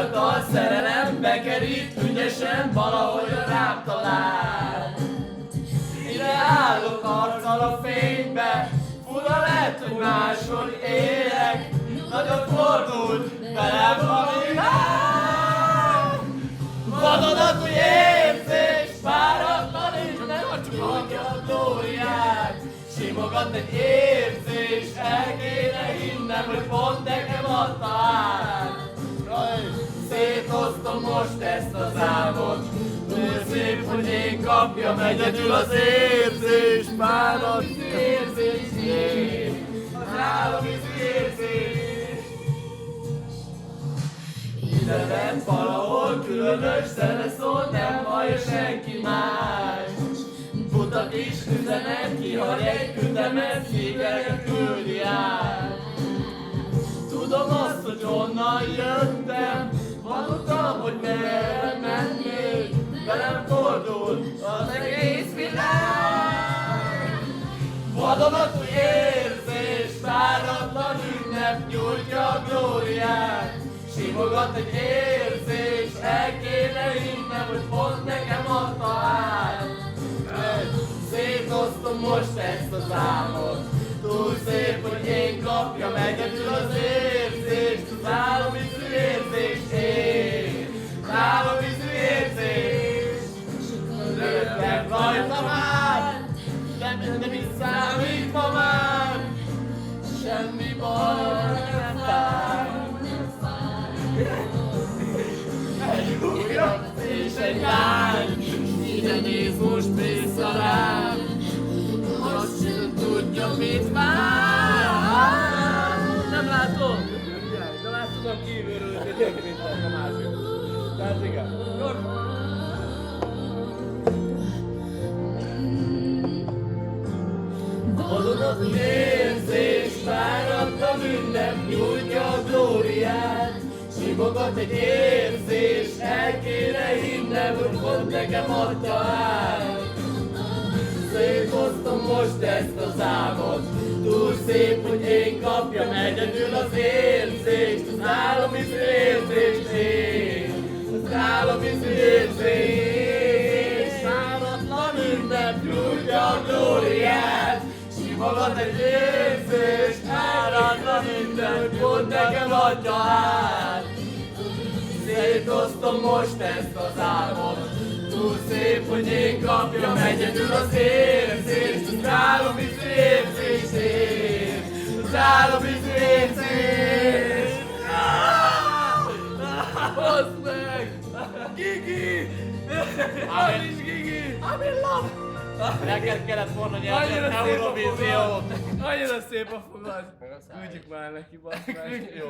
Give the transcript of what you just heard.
fiatal szerelem bekerít ügyesen, valahogy rám talál. Ide állok arccal a fénybe, fura lett, hogy máshol élek, nagyon fordult velem a világ. Vadonatúj érzés, páratlan és nem tudja a glóriát. Simogat egy érzés, el kéne hinnem, hogy pont nekem adta át. Szétoztom most ezt az álmot, túl szép, hogy én kapjam egyedül az érzés. Párat érzés, az álomvízű érzés. Ide lent valahol különös zene szól, nem hallja senki más. Buta kis üzenet, kihagy egy ütemet, szíveket küldi át. Tudom azt, hogy honnan jöttem, valótam, hogy merre mennék, velem fordul az egész világ. Vadonatúj érzés, páratlan ünnep nyújtja a glóriát. Simogat egy érzés, el kéne hinnem, hogy pont nekem adta át. Szétoztom most ezt az álmot, túl szép, hogy én kapjam egyedül az érzést. Az álomvízű érzés, én, az álomvízű érzés. Rögtön rajta már, nem is számít ma már, semmi baj nem fáj. Egy újra és egy lány, ide néz most vissza rám. Most sem tudja, mit vár. Nem látom! De már tudom kívülről, hogy egyébként a másik. Tehát igen. Vadonatúj érzés, páratlan ünnep nyújtja a glóriát. Simogat egy érzés, el kéne hinnem, hogy pont nekem adta át. Szétoztom most ezt az álmot, túl szép, hogy én kapjam egyedül az érzést. Az álomvízű érzést, én, az álomvízű érzés. Páratlan ünnep nyújtja a glóriát. Simogat egy érzés, páratlan ünnep, pont nekem adja át. Szétoztom most ezt az álmot, túl szép, hogy én kapjam egyedül az érzést. Az álomvízű érzés, én, az álomvízű érzés. Hozd meg! Gigi! Az is Gigi! I'm in love! Neked kellett volna nyerni az Eurovíziót! Annyira szép a fogad! Küldjük már neki, basz meg! Jó.